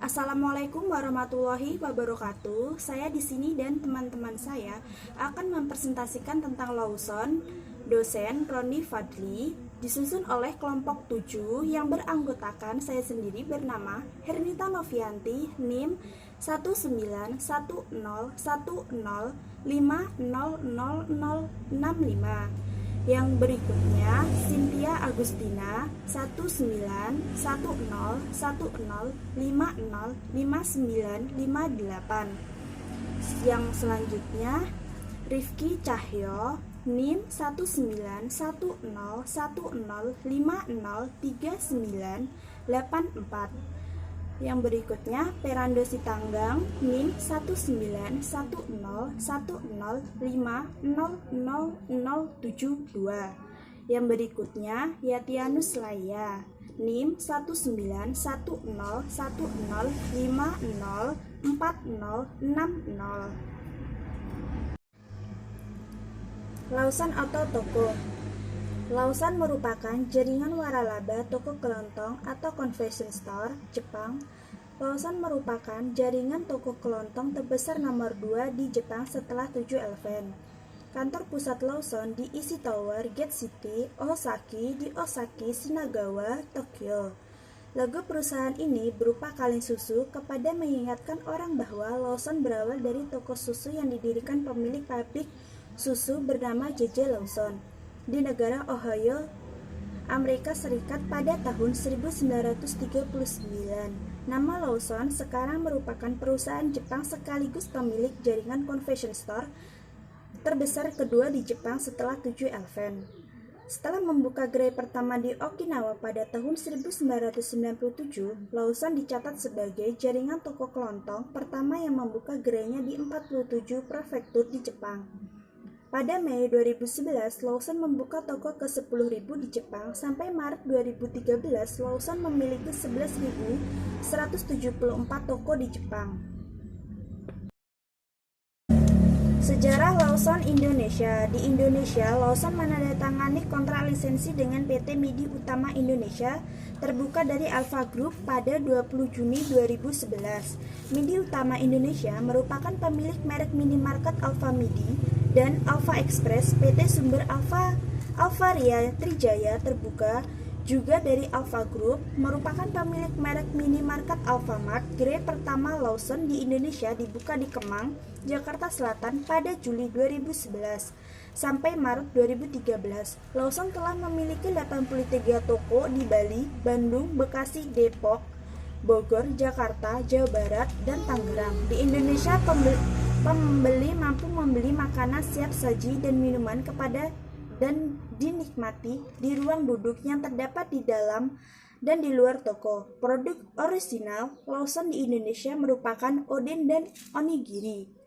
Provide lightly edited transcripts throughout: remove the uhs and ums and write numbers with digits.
Assalamualaikum warahmatullahi wabarakatuh. Saya di sini dan teman-teman saya akan mempresentasikan tentang Lawson, dosen Roni Fadli, disusun oleh kelompok 7 yang beranggotakan saya sendiri bernama Hernita Novianti, NIM 19110500065. Yang berikutnya Cynthia Agustina 1910105059958. Yang selanjutnya Rifki Cahyo NIM 19110503984. Yang berikutnya Perando Sitanggang NIM 19110500072. Yang berikutnya Yatianus Laya NIM 1911050504060. Lawson atau toko. Lawson merupakan jaringan waralaba toko kelontong atau convention store Jepang. Lawson merupakan jaringan toko kelontong terbesar nomor 2 di Jepang setelah 7-Eleven. Kantor pusat Lawson di Ishii Tower, Gate City, Osaki di Osaki, Shinagawa, Tokyo. Logo perusahaan ini berupa kaleng susu kepada mengingatkan orang bahwa Lawson berawal dari toko susu yang didirikan pemilik pabrik susu bernama J.J. Lawson di negara Ohio, Amerika Serikat pada tahun 1939. Nama Lawson sekarang merupakan perusahaan Jepang sekaligus pemilik jaringan convention store terbesar kedua di Jepang setelah 7-Eleven. Setelah membuka gerai pertama di Okinawa pada tahun 1997, Lawson dicatat sebagai jaringan toko kelontong pertama yang membuka gerainya di 47 prefektur di Jepang. Pada Mei 2011, Lawson membuka toko ke-10.000 di Jepang. Sampai Maret 2013, Lawson memiliki 11.174 toko di Jepang. Sejarah Lawson Indonesia. Di Indonesia, Lawson menandatangani kontrak lisensi dengan PT MIDI Utama Indonesia terbuka dari Alfa Group pada 20 Juni 2011. MIDI Utama Indonesia merupakan pemilik merek minimarket Alfa Midi dan Alfa Express. PT Sumber Alvaria Trijaya terbuka juga dari Alfa Group, merupakan pemilik merek minimarket Alfamart. Gerai pertama Lawson di Indonesia dibuka di Kemang, Jakarta Selatan pada Juli 2011. Sampai Maret 2013, Lawson telah memiliki 83 toko di Bali, Bandung, Bekasi, Depok, Bogor, Jakarta, Jawa Barat, dan Tangerang. Di Indonesia, pembeli mampu membeli makanan siap saji dan minuman dan dinikmati di ruang duduk yang terdapat di dalam dan di luar toko. Produk orisinal Lawson di Indonesia merupakan oden dan onigiri.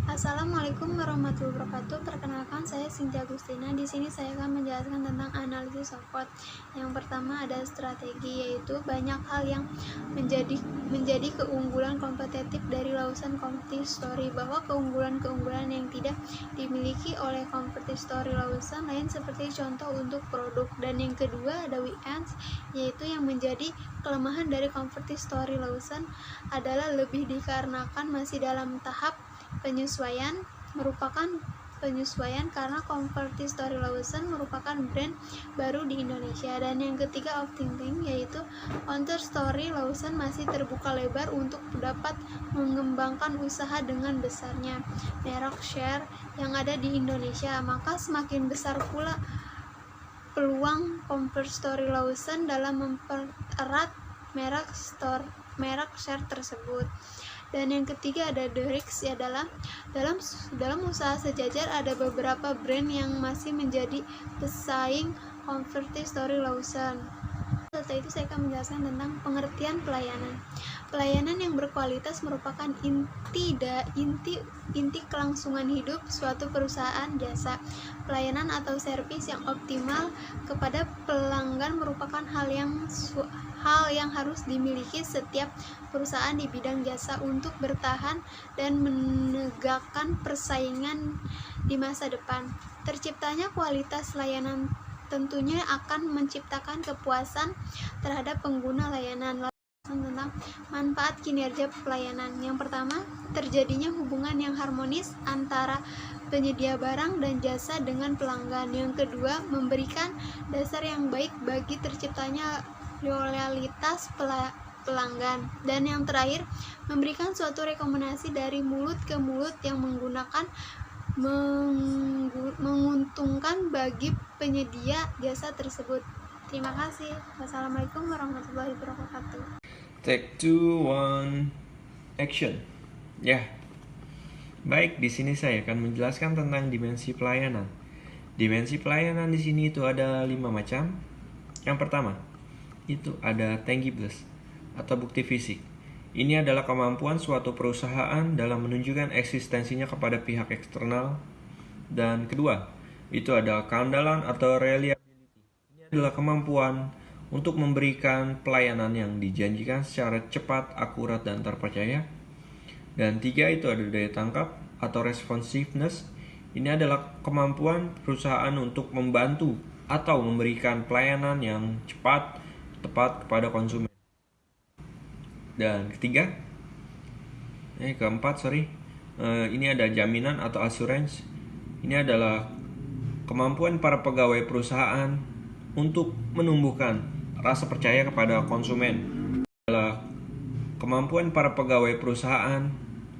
Assalamualaikum warahmatullahi wabarakatuh. Perkenalkan, saya Cynthia Agustina. Di sini saya akan menjelaskan tentang analisis SWOT. Yang pertama ada strategi, yaitu banyak hal yang menjadi keunggulan kompetitif dari Lawson Competitive Story, bahwa keunggulan-keunggulan yang tidak dimiliki oleh Competitive Story Lawson lain seperti contoh untuk produk. Dan yang kedua ada weekends, yaitu yang menjadi kelemahan dari Competitive Story Lawson adalah lebih dikarenakan masih dalam tahap penyesuaian karena Competitive Story Lawson merupakan brand baru di Indonesia. Dan yang ketiga outstanding, yaitu Counter Story Lawson masih terbuka lebar untuk dapat mengembangkan usaha dengan besarnya merek share yang ada di Indonesia, maka semakin besar pula peluang Competitive Story Lawson dalam mempererat merek share tersebut. Dan yang ketiga ada the risk, adalah dalam usaha sejajar ada beberapa brand yang masih menjadi pesaing Competitive Story Lawson. Setelah itu saya akan menjelaskan tentang pengertian pelayanan. Pelayanan yang berkualitas merupakan inti kelangsungan hidup suatu perusahaan jasa. Pelayanan atau servis yang optimal kepada pelanggan merupakan hal yang harus dimiliki setiap perusahaan di bidang jasa untuk bertahan dan menegakkan persaingan di masa depan. Terciptanya kualitas layanan tentunya akan menciptakan kepuasan terhadap pengguna layanan. tentang manfaat kinerja pelayanan. Yang pertama, terjadinya hubungan yang harmonis antara penyedia barang dan jasa dengan pelanggan. Yang kedua, memberikan dasar yang baik bagi terciptanya loyalitas pelanggan. Dan yang terakhir, memberikan suatu rekomendasi dari mulut ke mulut yang menguntungkan bagi penyedia jasa tersebut. Terima kasih. Wassalamualaikum warahmatullahi wabarakatuh. Take 2, 1, action. Ya, baik. Di sini saya akan menjelaskan tentang dimensi pelayanan. Dimensi pelayanan di sini itu ada 5 macam. Yang pertama, itu ada tangibles atau bukti fisik. Ini adalah kemampuan suatu perusahaan dalam menunjukkan eksistensinya kepada pihak eksternal. Dan kedua, itu ada keandalan atau reliability. Ini adalah kemampuan untuk memberikan pelayanan yang dijanjikan secara cepat, akurat, dan terpercaya. Dan tiga, itu ada daya tangkap atau responsiveness. Ini adalah kemampuan perusahaan untuk membantu atau memberikan pelayanan yang cepat, tepat kepada konsumen. Dan keempat, ini ada jaminan atau assurance. Ini adalah kemampuan para pegawai perusahaan untuk menumbuhkan rasa percaya kepada konsumen. Adalah kemampuan para pegawai perusahaan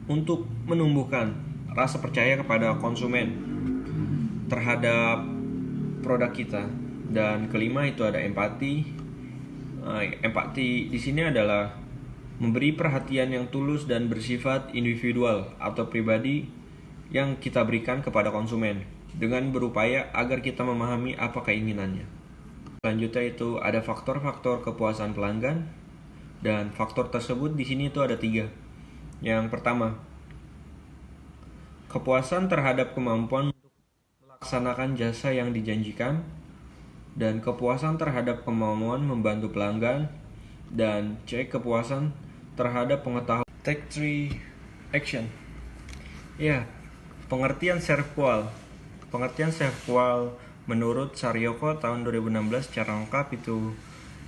untuk menumbuhkan rasa percaya kepada konsumen terhadap produk kita. Dan kelima, itu ada empati. Empati di sini adalah memberi perhatian yang tulus dan bersifat individual atau pribadi yang kita berikan kepada konsumen dengan berupaya agar kita memahami apa keinginannya. Selanjutnya itu ada faktor-faktor kepuasan pelanggan, dan faktor tersebut di sini itu ada 3. Yang pertama, kepuasan terhadap kemampuan untuk melaksanakan jasa yang dijanjikan, dan kepuasan terhadap kemampuan membantu pelanggan, dan kepuasan terhadap pengetahuan. Take 3, action. Ya, pengertian self-qual. Pengertian self-qual menurut Saryoko tahun 2016 secara lengkap itu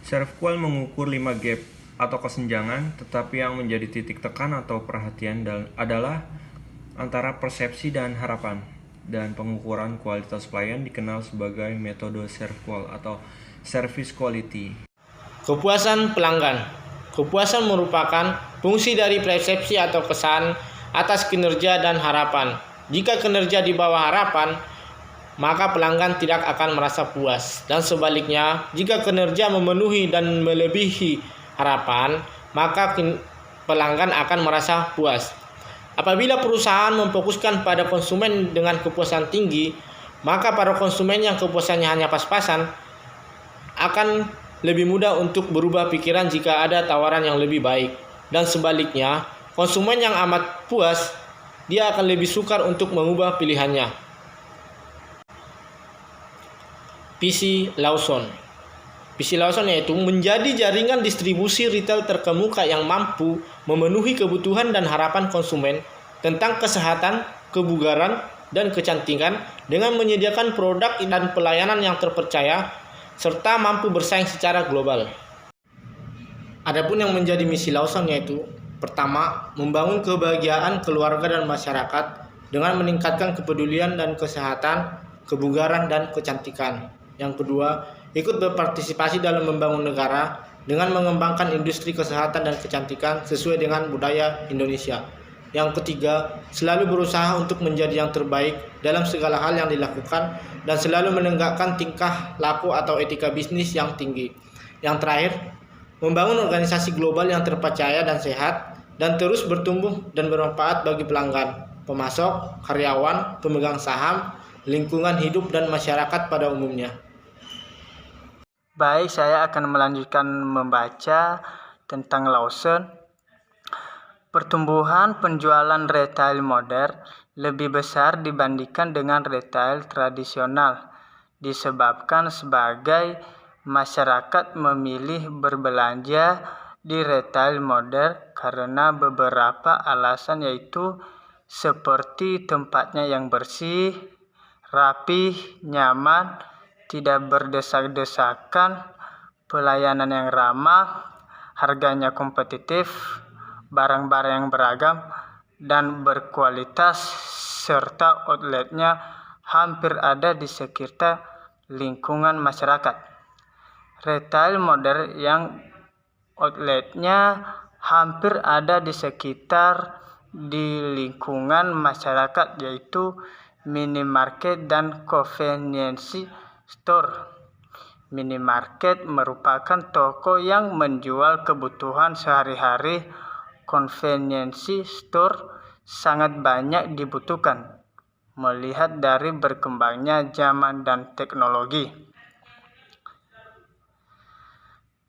self-qual mengukur 5 gap atau kesenjangan, tetapi yang menjadi titik tekan atau perhatian adalah antara persepsi dan harapan. Dan pengukuran kualitas pelayan dikenal sebagai metode self-qual atau service quality. Kepuasan pelanggan. Kepuasan merupakan fungsi dari persepsi atau kesan atas kinerja dan harapan. Jika kinerja di bawah harapan, maka pelanggan tidak akan merasa puas. Dan sebaliknya, jika kinerja memenuhi dan melebihi harapan, maka pelanggan akan merasa puas. Apabila perusahaan memfokuskan pada konsumen dengan kepuasan tinggi, maka para konsumen yang kepuasannya hanya pas-pasan akan lebih mudah untuk berubah pikiran jika ada tawaran yang lebih baik. Dan sebaliknya, konsumen yang amat puas, dia akan lebih sukar untuk mengubah pilihannya. PC Lawson. PC Lawson yaitu menjadi jaringan distribusi retail terkemuka yang mampu memenuhi kebutuhan dan harapan konsumen tentang kesehatan, kebugaran, dan kecantikan dengan menyediakan produk dan pelayanan yang terpercaya serta mampu bersaing secara global. Adapun yang menjadi misi Lawson yaitu pertama, membangun kebahagiaan keluarga dan masyarakat dengan meningkatkan kepedulian dan kesehatan, kebugaran, dan kecantikan. Yang kedua, ikut berpartisipasi dalam membangun negara dengan mengembangkan industri kesehatan dan kecantikan sesuai dengan budaya Indonesia. Yang ketiga, selalu berusaha untuk menjadi yang terbaik dalam segala hal yang dilakukan dan selalu menegakkan tingkah laku atau etika bisnis yang tinggi. Yang terakhir, membangun organisasi global yang terpercaya dan sehat dan terus bertumbuh dan bermanfaat bagi pelanggan, pemasok, karyawan, pemegang saham, lingkungan hidup, dan masyarakat pada umumnya. Baik, saya akan melanjutkan membaca tentang Lawson. Pertumbuhan penjualan retail modern lebih besar dibandingkan dengan retail tradisional, disebabkan sebagai masyarakat memilih berbelanja di retail modern karena beberapa alasan, yaitu seperti tempatnya yang bersih, rapih, nyaman, tidak berdesak-desakan, pelayanan yang ramah, harganya kompetitif, barang-barang yang beragam dan berkualitas, serta outletnya hampir ada di sekitar lingkungan masyarakat. Retail modern yang outletnya hampir ada di sekitar di lingkungan masyarakat, yaitu minimarket dan convenience store. Minimarket merupakan toko yang menjual kebutuhan sehari-hari. Convenience store sangat banyak dibutuhkan melihat dari berkembangnya zaman dan teknologi.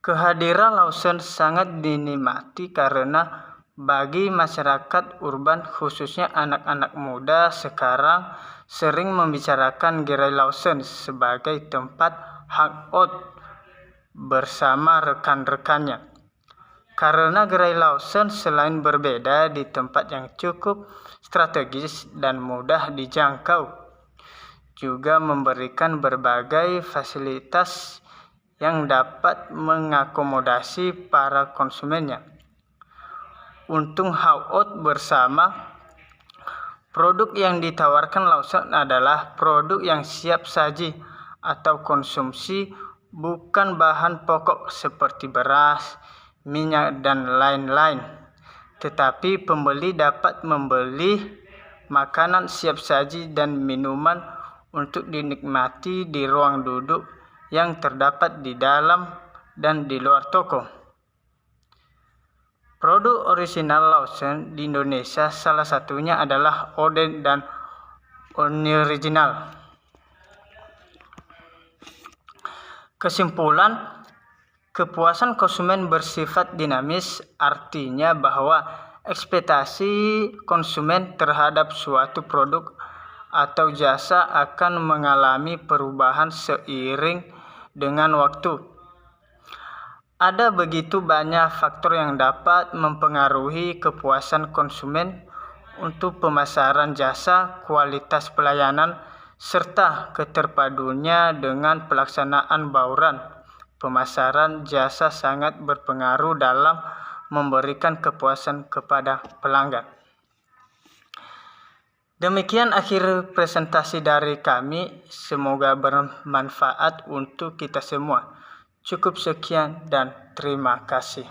Kehadiran Lawson sangat dinikmati karena bagi masyarakat urban, khususnya anak-anak muda sekarang, sering membicarakan gerai Lawson sebagai tempat hangout bersama rekan-rekannya. Karena gerai Lawson selain berbeda di tempat yang cukup strategis dan mudah dijangkau, juga memberikan berbagai fasilitas yang dapat mengakomodasi para konsumennya. Untung hangout bersama. Produk yang ditawarkan Lawson adalah produk yang siap saji atau konsumsi, bukan bahan pokok seperti beras, minyak, dan lain-lain. Tetapi pembeli dapat membeli makanan siap saji dan minuman untuk dinikmati di ruang duduk yang terdapat di dalam dan di luar toko. Produk orisinal Lawson di Indonesia salah satunya adalah Oden dan Original. Kesimpulan, kepuasan konsumen bersifat dinamis, artinya bahwa ekspektasi konsumen terhadap suatu produk atau jasa akan mengalami perubahan seiring dengan waktu. Ada begitu banyak faktor yang dapat mempengaruhi kepuasan konsumen untuk pemasaran jasa, kualitas pelayanan, serta keterpaduannya dengan pelaksanaan bauran. Pemasaran jasa sangat berpengaruh dalam memberikan kepuasan kepada pelanggan. Demikian akhir presentasi dari kami. Semoga bermanfaat untuk kita semua. Cukup sekian dan terima kasih.